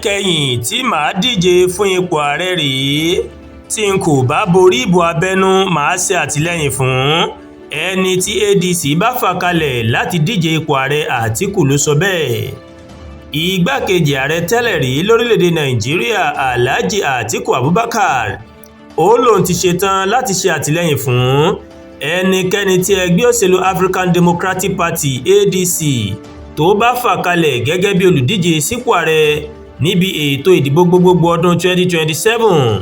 ìkẹyìn tí màá díje fún ipò ààrẹ rèé. Tí n kò bá borí ìbò abẹ́nú màá ṣe àtìlẹ́yìn fún ẹni tí ADC bá fà kalẹ̀ láti díje ipò ààrẹ. Àtíkù ló sọ bẹ́ẹ̀. Igbákejì ààrẹ tẹ́lẹ̀ rí lórílẹ̀‐èdè Nàìjíríà Alhaji Atiku Abubakar ó lóun ti ṣetán láti ṣe àtìlẹ́yìn fún ẹnikẹ́ni tí ẹgbẹ́ òṣèlú African Democratic Party ADC tó bá fà kalẹ̀ gẹ́gẹ́ bí olùdíje sípò ààrẹ níbi ètò ìdìbò gbogbogbò ọdún 2027.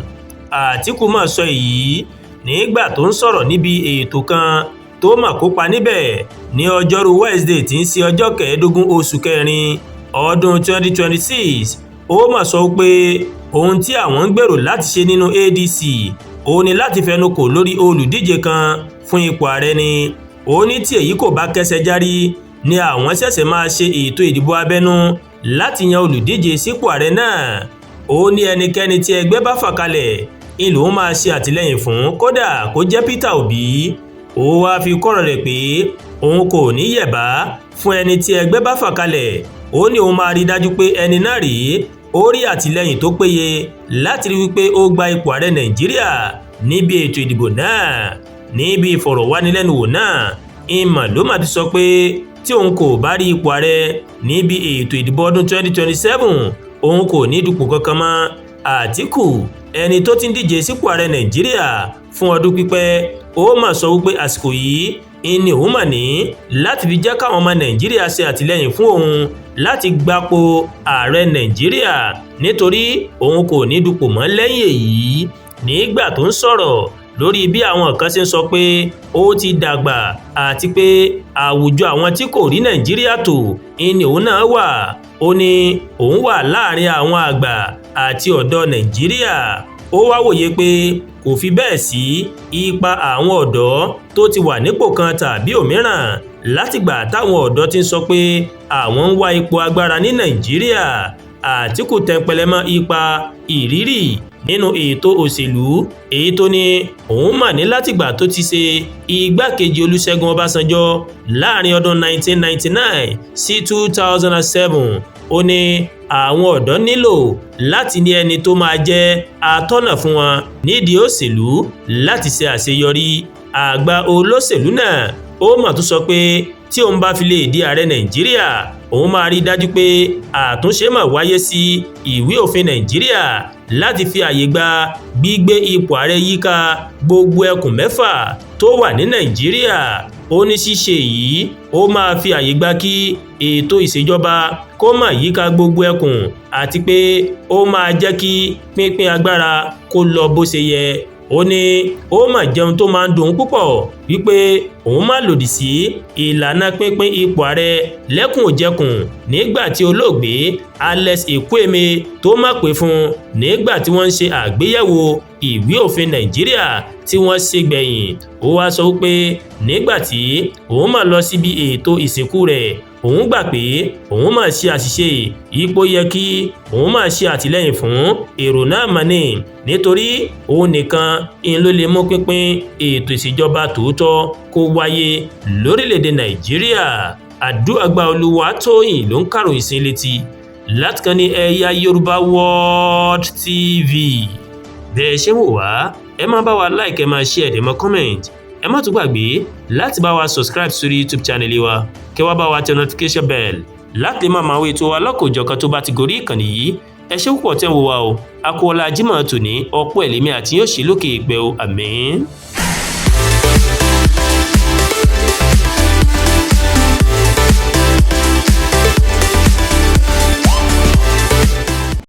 Àtíkù mà sọ èyí nígbà tó ń sọ̀rọ̀ níbi ètò kan tó mà kópa níbẹ̀ ní ọjọ́rú Wednesday tí ń ṣe ọjọ́ 15 oṣù kẹrin ọdún 2026. Ó mà sọ pé ohun tí àwọn ń gbèrò láti ṣe nínú ADC ó ní láti fẹnukò lórí olùdíje kan fún ipò ààrẹ ni. Ó ní tí èyí kò bá kẹsẹ̀ járí ni àwọn ṣẹ̀ṣẹ̀ máa ṣe ètò ìdìbò abẹ́nú láti yan olùdíje sípò ààrẹ náà. Ó ní ẹnikẹ́ni tí ẹgbẹ́ bá fà kalẹ̀ ìlú máa ṣe àtìlẹ́yìn fún, kódà kó jẹ́ Peter Obi. Ó wáá fi kọ́rọ̀ rẹ̀ pé òun kò ní yẹ̀bá fún ẹni tí ẹgbẹ́ bá fà kalẹ̀. Ó ní òun máa rí dájú pé ẹni náà rí ó rí àtìlẹ́yìn tó péye láti rí wípé ó gba ipò ààrẹ Nàìjíríà níbi ètò ìdìbò náà. Níbi ìfọ̀rọ̀wánilẹ́nuwò náà ìmọ̀ ló mà ti sọ pé tí òun kò bá rí ipò ààrẹ níbi ètò ìdìbò ọdún 2027 òun kò ní dupò kankan mọ́. Àtíkù ẹni tó ti ń díje sípò ààrẹ Nàìjíríà fún ọdún pípẹ́ ó mà sọ wípé àsìkò yìí ìní òun mà ní láti fi jẹ́ káwọn ọmọ Nàìjíríà ṣe àtìlẹ́yìn fún òun láti gbapò ààrẹ Nàìjíríà nítorí òun kò ní dupò mọ́ lẹ́yìn èyí. Nígbà tó ń sọ̀rọ̀ lórí bí àwọn kan ṣe ń sọ pé ó ti dàgbà àti pé àwùjọ àwọn tí kò rí Nàìjíríà tò ìní òun náà wà. Ó ní òun wà láàrin àwọn àgbà àti ọ̀dọ́ Nàìjíríà. Ó wá wòye pé kò fi bẹ́ẹ̀ sí ipa àwọn ọ̀dọ́ tó ti wà nípò kan tàbí òmíràn látìgbà táwọn ọ̀dọ́ ti ń sọ pé àwọn ń wá ipò agbára ní Nàìjíríà. Àtíkù tẹpẹlẹ mọ́ ipa ìrírí nínú ètò òṣèlú èyí tó ní òun mà ní látìgbà tó ti ṣe igbákejì Olúṣẹ́gun Ọbásanjọ́ láàrin ọdún 1999 sí 2007. Ó ní àwọn ọ̀dọ́ nílò láti ní ẹni tó máa jẹ́ atọ́nà fún wọn nídìí òṣèlú láti ṣe àṣeyọrí. Àgbà olóṣèlú náà ó mà tún sọ pé tí òun bá fi lè di ààrẹ Nàìjíríà òun máa rí dájú pé àtúnṣe máa wáyé sí ìwé òfin Nàìjíríà láti fi àyè gba gbígbé ipò ààrẹ yíká gbogbo ẹkùn 6 tó wà ní Nàìjíríà. Ó ní ṣíṣe yìí ó máa fi àyè gba kí ètò ìṣèjọba kó máa yíká gbogbo ẹkùn àti pé ó máa jẹ́ kí pínpín agbára kó lọ bó ṣe yẹ. Ó ní ó mà jẹun tó máa ń dùn púpọ̀ wípé òun máa lòdì sí ìlànà pínpín ipò ààrẹ lẹ́kùn òjẹkùn nígbà tí olóògbé Alex Ekwueme tó má pè fún nígbà tí wọ́n ń ṣe àgbéyẹ̀wò ìwé òfin Nàìjíríà tí wọ́n ṣe gbẹ̀yìn. Ó wá sọ wípé nígbà tí òun máa lọ síbi ètò ìsìnkú rẹ̀ òun gbà pé òun máa ṣe àṣìṣe. Ipò yẹ kí òun máa ṣe àtìlẹ́yìn fún èrò náà mọ́ ni nítorí òun nìkan ló lè mú pínpín ètò ìṣèjọba tòótọ́ kó wáyé lórílẹ̀‐èdè Nàìjíríà. Àdúàgbà Olúwatóyìn ló ń kàròyìn sí létí láti kàn ní Ẹ̀yà Yorùbá World TV. Bẹ́ẹ̀ ṣe wò wá ẹ máa bá wa like, ẹ máa share, ẹ máa comment. Ẹ má tún gbàgbé láti bá wa subscribe sórí YouTube channel wa kẹ́ wá bá wa tẹ notification bell láti máa máa wo ètò wa lọ́kọ̀ọ́jọ̀kan tó bá ti gorí ìkànnì yìí. Ẹ ṣé púpọ̀ tẹ́ ń wò wá o. A kú ọlá Jímọ̀ tòní ọ̀pọ̀ ẹ̀lẹ́mí àti yóò ṣe lókè ìpẹ́ o. Àmín.